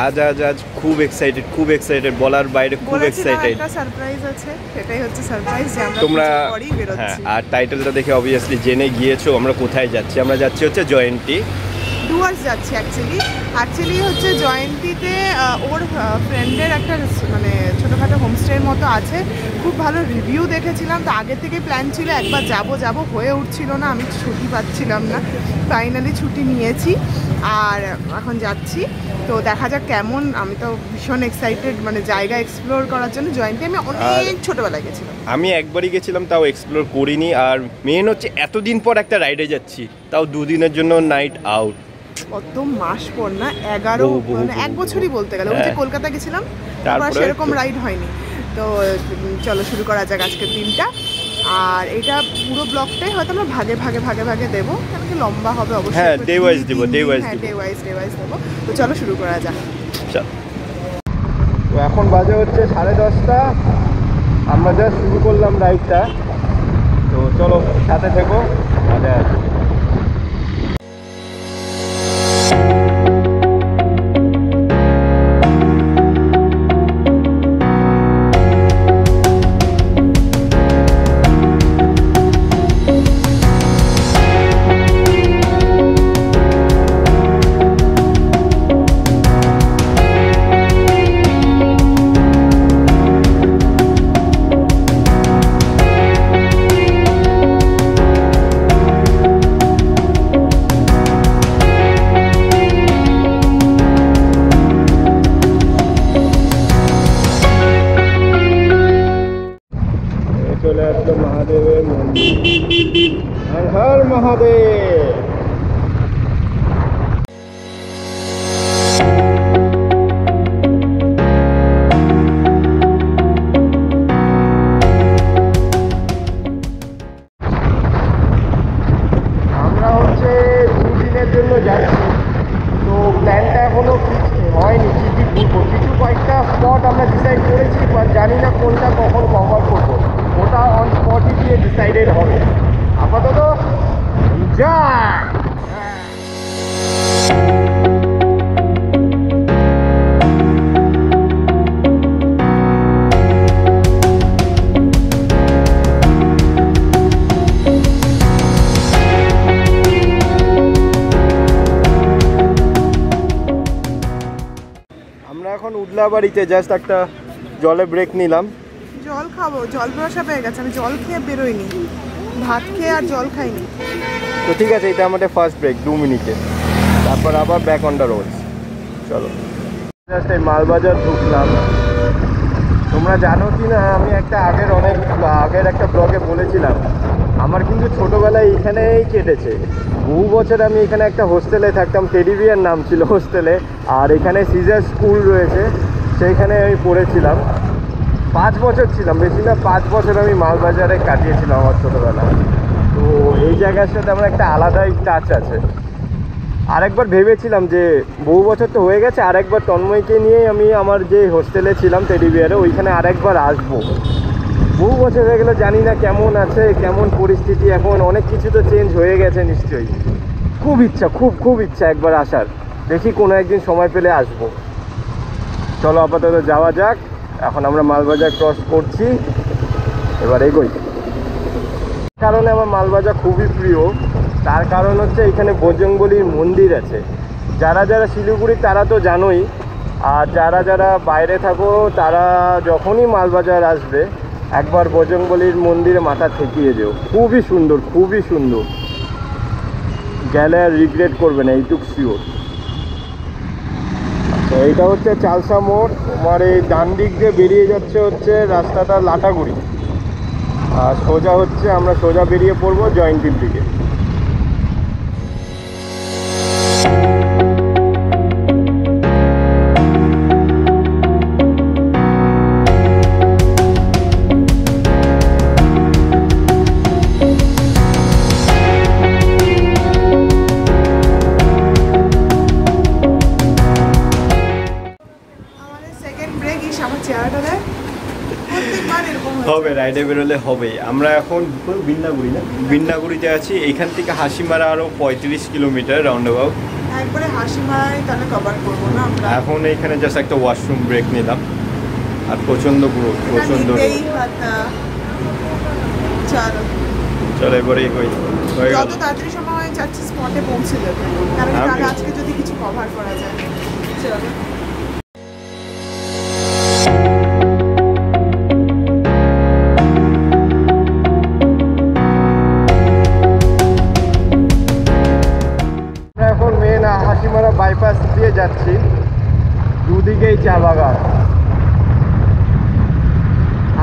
আজ আজ আজ খুব এক্সাইটেড বলার বাইরে, খুব এক্সাইটেড। একটা সারপ্রাইজ আছে, সেটাই হচ্ছে সারপ্রাইজ যে আমরা তোমরা পরেই বেরোচ্ছি। আর টাইটেলটা দেখে অবভিয়াসলি জেনে গিয়েছো আমরা কোথায় যাচ্ছি। আমরা যাচ্ছি হচ্ছে জয়ন্তী ডুয়ার্স যাচ্ছি। অ্যাকচুয়ালি হচ্ছে জয়ন্তীতে ওর ফ্রেন্ডের একটা মানে ছোটোখাটো হোমস্টের মতো আছে, খুব ভালো রিভিউ দেখেছিলাম। তো আগে থেকে প্ল্যান ছিল একবার যাব হয়ে উঠছিল না, আমি ছুটি পাচ্ছিলাম না। ফাইনালি ছুটি নিয়েছি আর এখন যাচ্ছি। তো দেখা যাক কেমন। আমি তো ভীষণ এক্সাইটেড, মানে জায়গা এক্সপ্লোর করার জন্য। জয়ন্তী আমি অনেক ছোটোবেলায় গেছিলাম, আমি একবারই গেছিলাম, তাও এক্সপ্লোর করিনি। আর মেন হচ্ছে এতদিন পর একটা রাইডে যাচ্ছি, তাও দুদিনের জন্য নাইট আউট। কত মাস পর না, 11 মানে 1 বছরই বলতে গেলে। ওই যে কলকাতা গেছিলাম, তারপর সেরকম রাইড হয়নি। তো চলো শুরু করা যাক আজকের দিনটা। আর এটা পুরো ব্লগটাই হয়তো আমরা ভাগে দেবো, কেন কি লম্বা হবে অবশ্যই। হ্যাঁ, ডে ওয়াইজ দেবো। তো চলো শুরু করা যাক। তো এখন বাজে হচ্ছে 10:30। আমরা যা শুরু করলাম রাইডটা, তো চলো সাথে থেকো, মজা আছে। চলে আসলো মহাদেবের মন্দির। হর হর মহাদেব। আমরা হচ্ছে 2 দিনের জন্য যাচ্ছি। তো প্ল্যানটা এখনো হয়নি কি ঘুরবো। কিছু কয়েকটা স্পট আমরা ডিসাইড করেছি, বাট জানি না কোনটা কখন কভার করবো। ওটা অন স্পটই দিয়ে ডিসাইডেড হবে। আপাতত যা আমরা এখন উদলাবাড়িতে জাস্ট একটা জলে ব্রেক নিলাম। জল খাবো, জল পিপাসা পেয়ে গেছে। আমি জল খেয়ে বেরোইনি, ভাত খেয়ে আর জল খাইনি। তো ঠিক আছে, এটা আমাদের ফার্স্ট ব্রেক 2 মিনিটে, তারপর আবার ব্যাক অন দ্য রোড। চলো জাস্ট এই মালবাজার ঢুকলাম। তোমরা জানো কি না, আমি একটা আগের একটা ব্লগে বলেছিলাম আমার কিন্তু ছোটোবেলায় এখানেই কেটেছে। বহু বছর আমি এখানে একটা হোস্টেলে থাকতাম, টেডি বিয়ার নাম ছিল হোস্টেলে। আর এখানে সিজার স্কুল রয়েছে, সেইখানে আমি পড়েছিলাম। 5 বছর ছিলাম, বেশি না 5 বছর আমি মালবাজারে কাটিয়েছিলাম আমার ছোটোবেলা। তো এই জায়গার সাথে আমার একটা আলাদাই টাচ আছে। আরেকবার ভেবেছিলাম যে বহু বছর তো হয়ে গেছে, আরেকবার তন্ময়কে নিয়েই আমি আমার যে হোস্টেলে ছিলাম টেডি বিয়ারে, ওইখানে আরেকবার আসবো। বহু বছর হয়ে গেল, জানি না কেমন আছে, কেমন পরিস্থিতি এখন। অনেক কিছু তো চেঞ্জ হয়ে গেছে নিশ্চয়ই। খুব ইচ্ছা, খুব ইচ্ছা একবার আসার। দেখি কোনো একদিন সময় পেলে আসবো। চলো আপাতত যাওয়া যাক। এখন আমরা মালবাজার ক্রস করছি, এবার এগোই। কারণে আমার মালবাজার খুবই প্রিয়, তার কারণ হচ্ছে এখানে বজরংবলীর মন্দির আছে। যারা শিলিগুড়ি তারা তো জানোই, আর যারা বাইরে থাকো তারা যখনই মালবাজার আসবে একবার বজরংবলীর মন্দিরে মাথা ঠেকিয়ে যেও। খুবই সুন্দর, গেলে আর রিগ্রেট করবে না, এইটুক শিওর। এইটা হচ্ছে চালসা মোড়। তোমার এই ডান দিক দিয়ে বেরিয়ে যাচ্ছে হচ্ছে রাস্তাটা লাটাগুড়ি, আর আমরা সোজা বেরিয়ে পড়বো জয়ন্তীর দিকে। হবে, রাইডে বেরোলে হবে। আমরা এখন বিন্নাগুড়ি না, বিন্নাগুড়িতে আছি। এইখান থেকে হাসিমারা আরও 35 কিলোমিটার রাউন্ড অ্যাবাউট। একবারে হাসিমারাই তাহলে কভার করবো না আমরা। এখন এইখানে জাস্ট একটা ওয়াশরুম ব্রেক নিলাম, আর প্রচণ্ড পুরো প্রচণ্ড। চলো চলো এবারে হয়ে গেল। যত তাড়াতাড়ি সময় যাচ্ছি স্পটে পৌঁছে যাবে, কারণ তাহলে আজকে যদি কিছু কভার করা যায়। চলো এখন মেন হাসিমারা বাইপাস দিয়ে যাচ্ছি, দুদিকেই চা বাগান।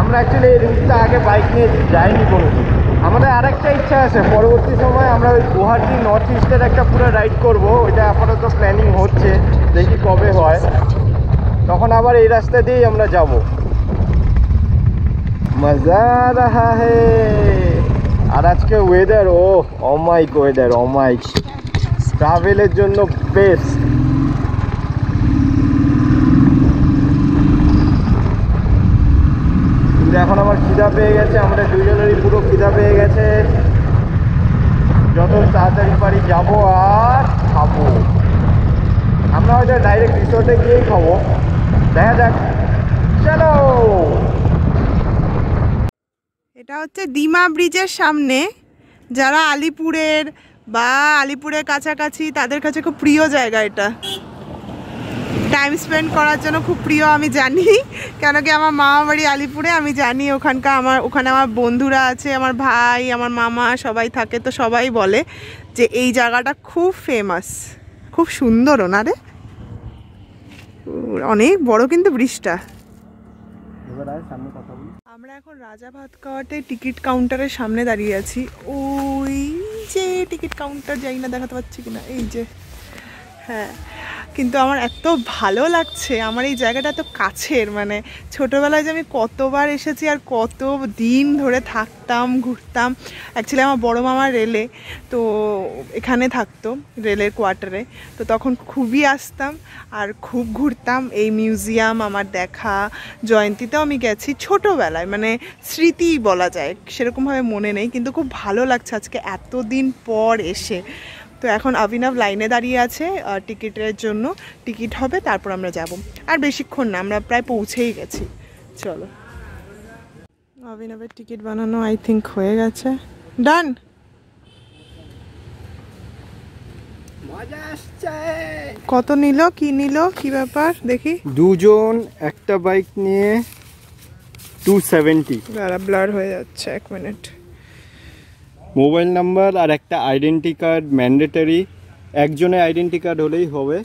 আমরা অ্যাকচুয়ালি এই রুটটা আগে বাইক নিয়ে যাইনি কোনোদিন। আমাদের আরেকটা ইচ্ছা আছে, পরবর্তী সময় আমরা ওই গুয়াহাটি নর্থ ইস্টের একটা পুরো রাইড করব। ওইটা আপাতত প্ল্যানিং হচ্ছে, দেখি কবে হয়। তখন আবার এই রাস্তা দিয়েই আমরা যাব। মজা রাহা হে। আর আজকে ওয়েদার অমাইক ওয়েদার, অমাইক, ট্রাভেলের জন্য বেস্ট। কিন্তু এখন আমার খিদা পেয়ে গেছে, আমাদের দুজনেরই পুরো খিদা পেয়ে গেছে। যত তাড়াতাড়ি পারি যাবো আর খাবো। আমরা হয়তো ডাইরেক্ট রিসোর্টে গিয়েই খাবো, দেখা যাক। চলো। এটা হচ্ছে ডিমা ব্রিজের সামনে। যারা আলিপুরের বা আলিপুরের কাছাকাছি তাদের কাছে খুব প্রিয় জায়গা এটা, টাইম স্পেন্ড করার জন্য খুব প্রিয়। আমি জানি, কেন কি আমার মামা বাড়ি আলিপুরে, আমি জানি ওখানে আমার বন্ধুরা আছে, আমার ভাই, আমার মামা সবাই থাকে। তো সবাই বলে যে এই জায়গাটা খুব ফেমাস, খুব সুন্দরও না রে, অনেক বড় কিন্তু ব্রিজটা। আমরা এখন রাজা ভাত খাওয়াতে টিকিট কাউন্টারের সামনে দাঁড়িয়ে আছি। ওই যে টিকিট কাউন্টার, যাই না দেখাতে পাচ্ছি কিনা, এই যে। হ্যাঁ, কিন্তু আমার এত ভালো লাগছে, আমার এই জায়গাটা এত কাছের। মানে ছোটোবেলায় যে আমি কতবার এসেছি আর কত দিন ধরে থাকতাম, ঘুরতাম। অ্যাকচুয়ালি আমার বড় মামা রেলে, তো এখানে থাকতো রেলের কোয়ার্টারে। তো তখন খুবই আসতাম আর খুব ঘুরতাম। এই মিউজিয়াম আমার দেখা, জয়ন্তীতেও আমি গেছি ছোটোবেলায়, মানে স্মৃতি বলা যায়, সেরকমভাবে মনে নেই। কিন্তু খুব ভালো লাগছে আজকে এতদিন পর এসে। তো এখন অভিনব লাইনে দাঁড়িয়ে আছে টিকিটের জন্য, টিকিট হবে তারপর আমরা যাব। আর বেশিক্ষণ না, আমরা প্রায় পৌঁছেই গেছি। চলো, অভিনবের টিকিট বানানো আই থিঙ্ক হয়ে গেছে, ডান। কত নিল, কি নিল, কি ব্যাপার দেখি। দুজন একটা বাইক নিয়ে 270। দাঁড়া, ব্লার হয়ে যাচ্ছে, 1 মিনিট। মোবাইল নাম্বার আর একটা আইডেন্টি কার্ড ম্যান্ডেটারি, একজনের আইডেন্টি কার্ড হলেই হবে।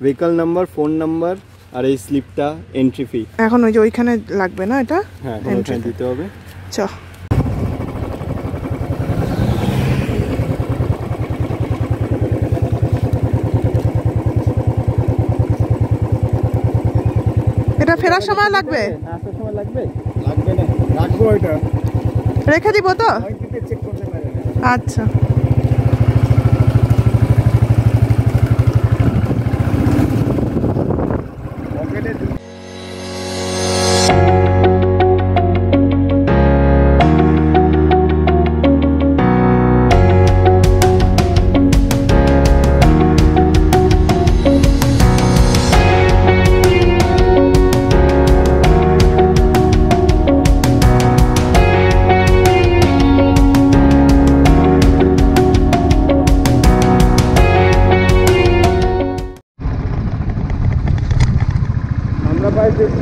ভেহিকল নাম্বার, ফোন নাম্বার আর এই স্লিপটা, এন্ট্রি ফি। এখন ওই যে ওইখানে লাগবে না এটা? হ্যাঁ, ওইখানে দিতে হবে। চ এটা ফেরার সময় লাগবে? আসার সময় লাগবে? লাগবে না, রাখবো এটা, রেখে দিব তো। আচ্ছা,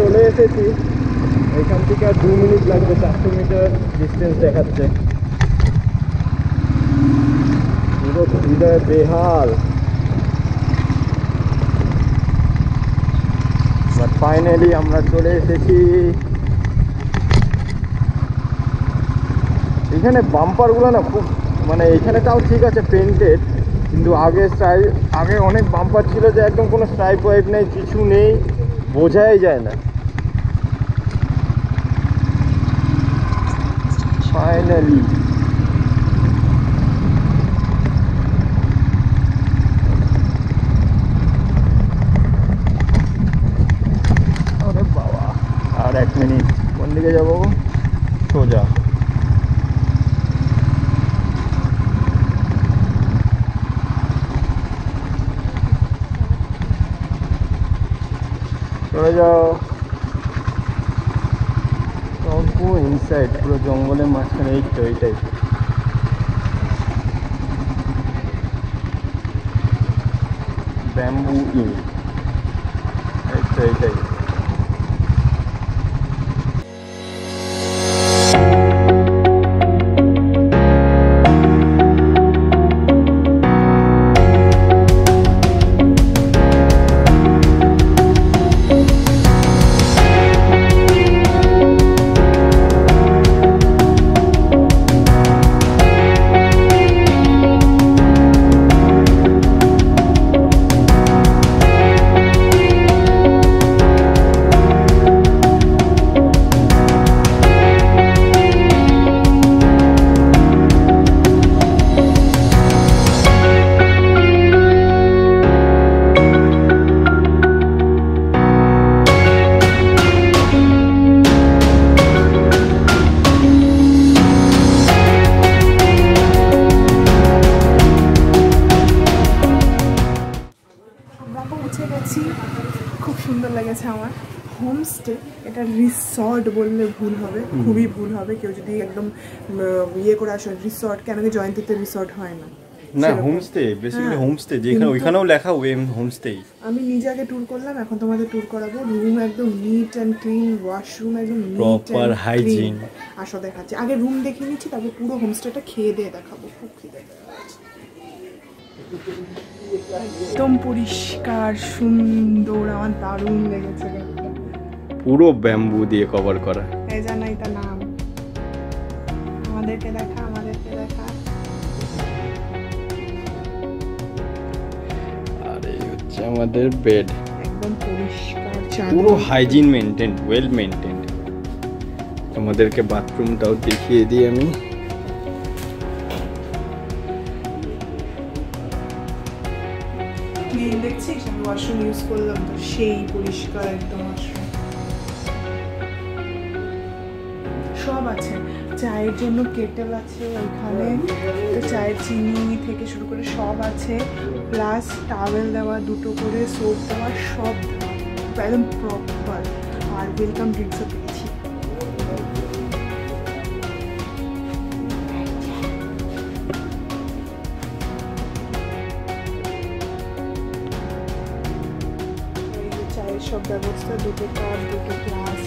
চলে এসেছি। এখান থেকে আর 2 মিনিট লাগবে, 400 মিটার ডিস্টেন্স দেখাচ্ছে। পুরো হৃদয় বেহাল। বাট ফাইনালি আমরা চলে এসেছি। এখানে বাম্পারগুলো না খুব, মানে এখানে তাও ঠিক আছে পেন্টেড, কিন্তু আগে অনেক বাম্পার ছিল যে একদম কোনো স্ট্রাইপ ওয়াইপ নেই, কিছু নেই, বোঝাই যায় না। ফাইনালি আরে বাবা, আর 1 মিনিট। কোন দিকে যাবো? চলে যাও। পুরো ইনসাইড, পুরো জঙ্গলের মাঝখানে। এই তো এইটাই ব্যাম্বু ইন, এই তো এইটাই। খুব সুন্দর লেগেছে আমার। হোমস্টে, এটা রিসর্ট বললে ভুল হবে, খুবই ভুল হবে। কেউ যদি একদম ইয়ে করে আসে রিসর্ট, কেন কি জয়ন্তীতে রিসর্ট হয় না? না, হোমস্টে, বেসিক্যালি হোমস্টে, যেখানে ওইখানেও লেখা হোমস্টে। আমি নিজে আগে ট্যুর করলাম, এখন তোমাদের ট্যুর করাবো। রুম একদম নিট অ্যান্ড ক্লিন, ওয়াশরুম একদম প্রপার হাইজিন। আসো দেখাচ্ছি, আগে রুম দেখিয়ে নিচ্ছি, তারপর পুরো হোমস্টেটা খেয়ে দিয়ে দেখাবো। খুব খিদে একদম পরিষ্কার সুন্দর, আমার দারুণ লেগেছে। পুরো ব্যাম্বু দিয়ে কভার করা। এই জানাই তার নাম। আমাদেরকে দেখা, আমাদেরকে দেখা। আর এই হচ্ছে আমাদের বেড, একদম পরিষ্কার, পুরো হাইজিন মেইনটেইন, ওয়েল মেইনটেইন। তোমাদেরকে বাথরুমটাও দেখিয়ে দিই আমি। ক্লিন দেখছিস? আমি ওয়াশরুম ইউজ করলাম তো, সেই পরিষ্কার একদম ওয়াশরুম। সব আছে, চায়ের জন্য কেটেল আছে ওইখানে, তো চায়ের চিনি থেকে শুরু করে সব আছে, প্লাস টাওয়েল দেওয়া, দুটো করে সোপ দেওয়া, সব দেওয়া একদম প্রপার। আর ওয়েলকাম ড্রিঙ্কসও পেয়েছি। চায়ের সব ব্যবস্থা, দুটো কাপ, দুটো গ্লাস,